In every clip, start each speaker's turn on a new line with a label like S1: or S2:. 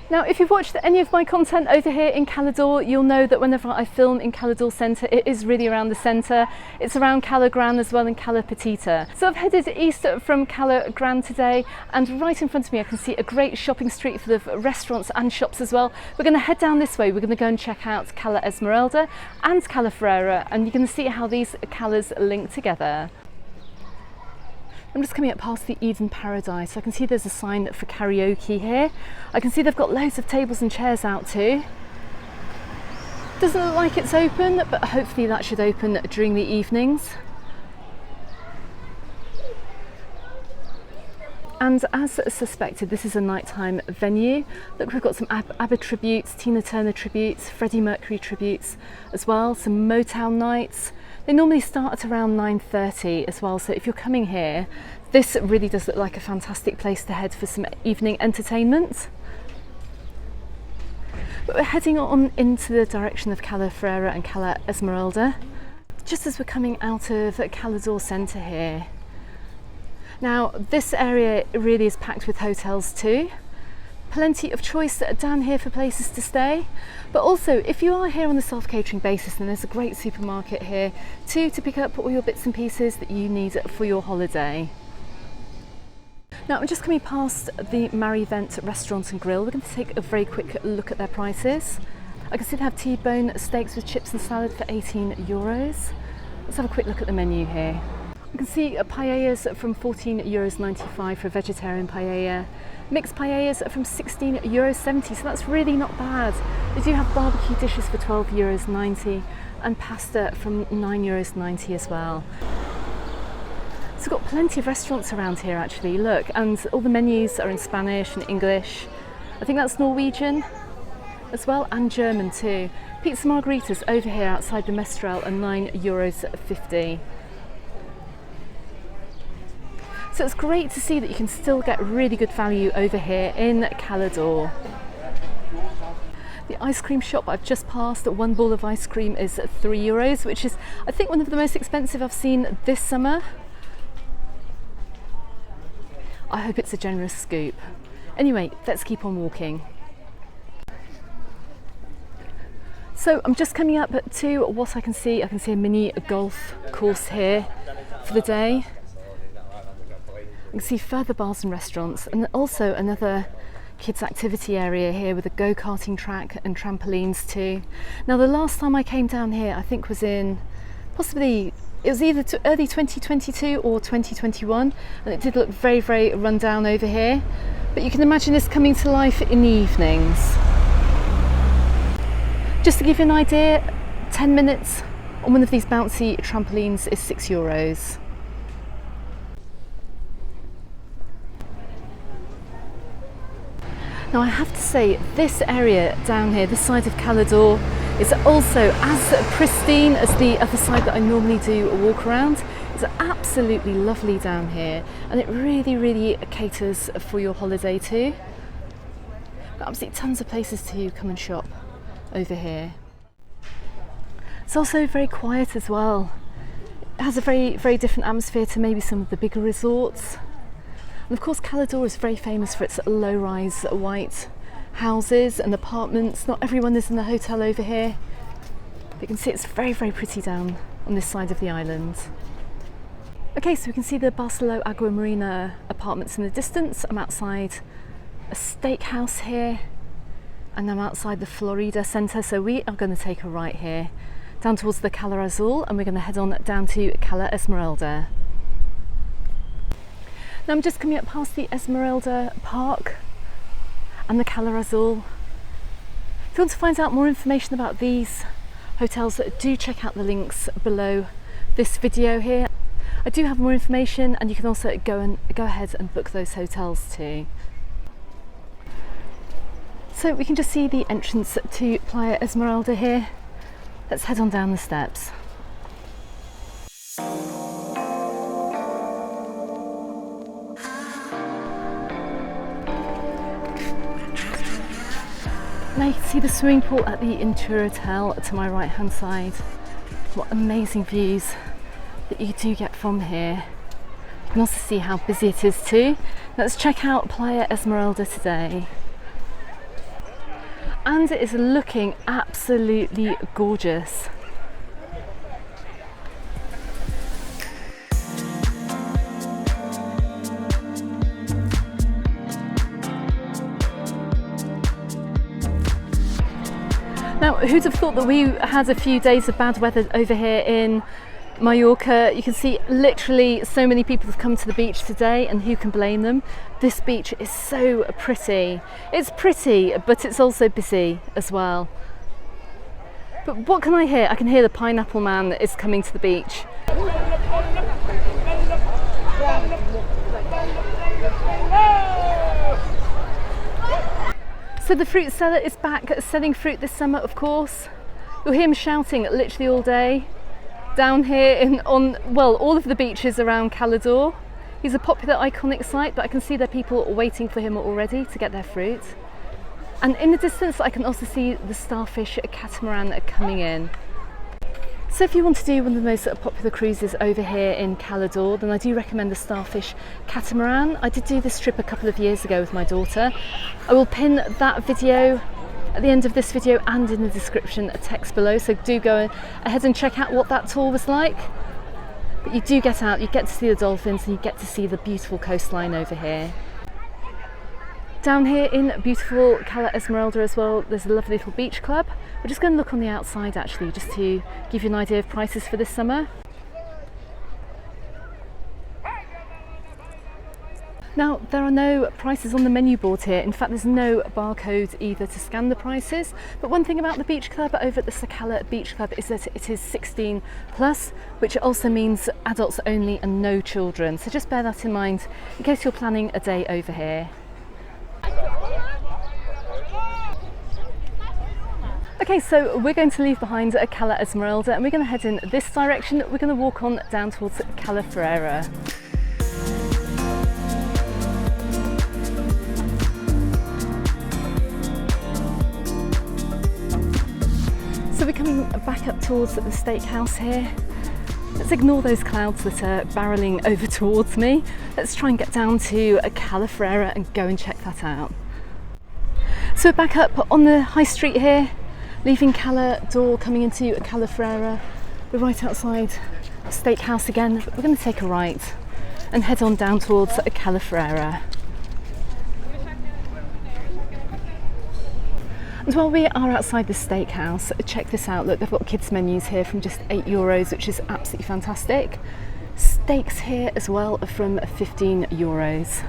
S1: Now, if you've watched any of my content over here in Cala d'Or, you'll know that whenever I film in Cala d'Or Centre, it is really around the centre. It's around Cala Gran as well and Cala Petita. So I've headed east from Cala Gran today, and right in front of me I can see a great shopping street full of restaurants and shops as well. We're going to head down this way. We're going to go and check out Cala Esmeralda and Cala Ferrera, and you're going to see how these calas link together. I'm just coming up past the Eden Paradise. I can see there's a sign for karaoke here. I can see they've got loads of tables and chairs out too. Doesn't look like it's open, but hopefully that should open during the evenings. And as suspected, this is a nighttime venue. Look, we've got some ABBA tributes, Tina Turner tributes, Freddie Mercury tributes as well, some Motown nights. They normally start at around 9:30 as well, so if you're coming here, this really does look like a fantastic place to head for some evening entertainment. But we're heading on into the direction of Cala Ferrera and Cala Esmeralda, just as we're coming out of Cala d'Or Centre here. Now, this area really is packed with hotels too. Plenty of choice down here for places to stay, but also if you are here on a self-catering basis, then there's a great supermarket here too to pick up all your bits and pieces that you need for your holiday. Now, I'm just coming past the Marivent restaurant and grill. We're going to take a very quick look at their prices. I can see they have T-bone steaks with chips and salad for €18. Let's have a quick look at the menu here. You can see paellas from €14.95 for a vegetarian paella. Mixed paellas from €16.70, so that's really not bad. They do have barbecue dishes for €12.90 and pasta from €9.90 as well. So we've got plenty of restaurants around here actually, look, and all the menus are in Spanish and English. I think that's Norwegian as well, and German too. Pizza margaritas over here outside the Mestral are €9.50. So it's great to see that you can still get really good value over here in Cala d'Or. The ice cream shop I've just passed, one bowl of ice cream is €3, which is I think one of the most expensive I've seen this summer. I hope it's a generous scoop. Anyway, let's keep on walking. So I'm just coming up to what I can see a mini golf course here for the day. You can see further bars and restaurants, and also another kids activity area here with a go-karting track and trampolines too. Now, the last time I came down here I think was in it was either early 2022 or 2021, and it did look very, very run down over here, but you can imagine this coming to life in the evenings. Just to give you an idea, 10 minutes on one of these bouncy trampolines is €6. Now, I have to say, this area down here, this side of Cala d'Or, is also as pristine as the other side that I normally do a walk around. It's absolutely lovely down here, and it really, really caters for your holiday too. Got absolutely tons of places to come and shop over here. It's also very quiet as well. It has a very, very different atmosphere to maybe some of the bigger resorts. And of course, Cala d'Or is very famous for its low-rise white houses and apartments. Not everyone is in the hotel over here. But you can see it's very, very pretty down on this side of the island. Okay, so we can see the Barceló Agua Marina apartments in the distance. I'm outside a steakhouse here, and I'm outside the Florida Centre, so we are going to take a right here down towards the Cala Azul, and we're going to head on down to Cala Esmeralda. Now, I'm just coming up past the Esmeralda Park and the Cala Azul. If you want to find out more information about these hotels, do check out the links below this video here. I do have more information, and you can also go ahead and book those hotels too. So we can just see the entrance to Playa Esmeralda here. Let's head on down the steps. Now you can see the swimming pool at the Intura Hotel to my right hand side. What amazing views that you do get from here. You can also see how busy it is too. Let's check out Playa Esmeralda today. and it is looking absolutely gorgeous. Now, who'd have thought that we had a few days of bad weather over here in Mallorca? You can see literally so many people have come to the beach today, and who can blame them? This beach is so pretty. It's pretty, but it's also busy as well. But what can I hear? I can hear the pineapple man is coming to the beach. So the fruit seller is back selling fruit this summer, of course. You'll hear him shouting literally all day. Down here on all of the beaches around Cala. He's a popular iconic site, but I can see there are people waiting for him already to get their fruit. And in the distance I can also see the Starfish Catamaran coming in. So if you want to do one of the most popular cruises over here in Cala, then I do recommend the Starfish Catamaran. I did do this trip a couple of years ago with my daughter. I will pin that video at the end of this video and in the description text below, so do go ahead and check out what that tour was like. But you do get out, you get to see the dolphins, and you get to see the beautiful coastline over here. Down here in beautiful Cala Esmeralda as well, there's a lovely little beach club. We're just going to look on the outside actually, just to give you an idea of prices for this summer. Now, there are no prices on the menu board here. In fact, there's no barcode either to scan the prices. But one thing about the beach club over at the Cala Beach Club is that it is 16 plus, which also means adults only and no children. So just bear that in mind in case you're planning a day over here. Okay, so we're going to leave behind Cala Esmeralda and we're going to head in this direction. We're going to walk on down towards Cala Ferrera. So we're coming back up towards the steakhouse here. Let's ignore those clouds that are barreling over towards me. Let's try and get down to Cala Ferrera and go and check that out. So we're back up on the high street here, leaving Cala, coming into Cala Ferrera. We're right outside the steakhouse again. We're going to take a right and head on down towards Cala Ferrera. And while we are outside the steakhouse, check this out. Look, they've got kids menus here from just €8, which is absolutely fantastic. Steaks here as well are from €15.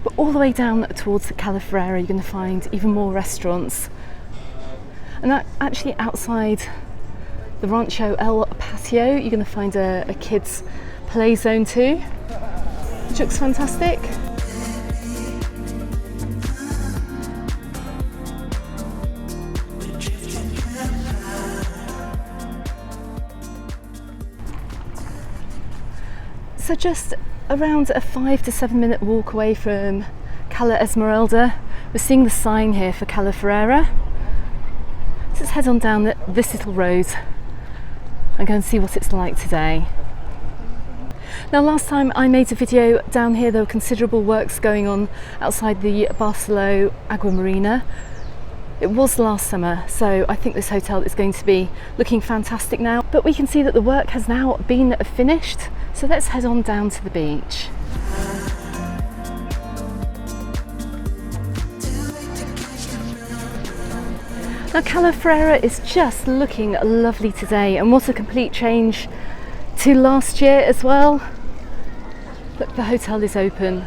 S1: But all the way down towards Cala Ferrera, you're going to find even more restaurants. And that actually outside the Rancho El Patio, you're going to find a kids play zone too, which looks fantastic. So just around a 5 to 7 minute walk away from Cala Esmeralda, we're seeing the sign here for Cala Ferrera. So let's head on down this little road and go and see what it's like today. Now, last time I made a video down here, there were considerable works going on outside the Barceló Agua Marina. It was last summer, so I think this hotel is going to be looking fantastic now. But we can see that the work has now been finished, so let's head on down to the beach. Now, Cala Ferrera is just looking lovely today, and what a complete change to last year as well. Look, the hotel is open.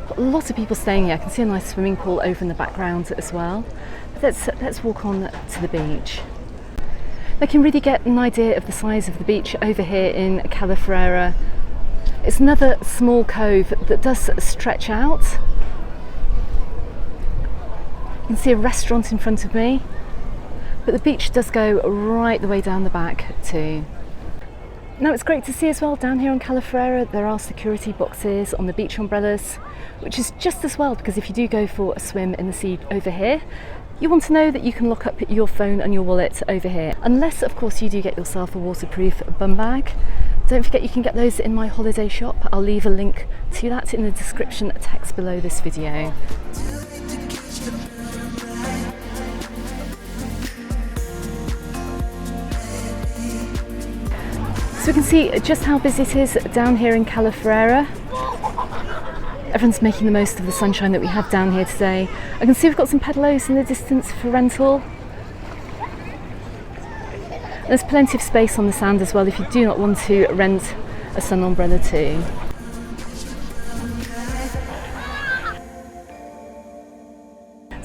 S1: Got a lot of people staying here. I can see a nice swimming pool over in the background as well. But let's walk on to the beach. They can really get an idea of the size of the beach over here in Cala Ferrera. It's another small cove that does stretch out. You can see a restaurant in front of me, but the beach does go right the way down the back too. Now, it's great to see as well down here on Cala Ferrera there are security boxes on the beach umbrellas, which is just as well, because if you do go for a swim in the sea over here, you want to know that you can lock up your phone and your wallet over here, unless of course you do get yourself a waterproof bum bag. Don't forget you can get those in my holiday shop. I'll leave a link to that in the description text below this video. So we can see just how busy it is down here in Cala Ferrera. Everyone's making the most of the sunshine that we have down here today. I can see we've got some pedalos in the distance for rental. There's plenty of space on the sand as well if you do not want to rent a sun umbrella too.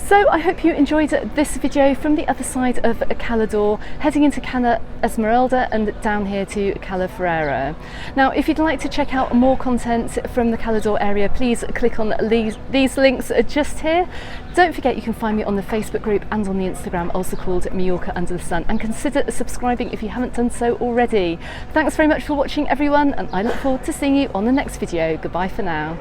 S1: So I hope you enjoyed this video from the other side of Cala, heading into Cala Esmeralda and down here to Cala Ferrera. Now if you'd like to check out more content from the Cala area, please click on these links just here. Don't forget you can find me on the Facebook group and on the Instagram, also called Mallorca Under the Sun, and consider subscribing if you haven't done so already. Thanks very much for watching everyone, and I look forward to seeing you on the next video. Goodbye for now.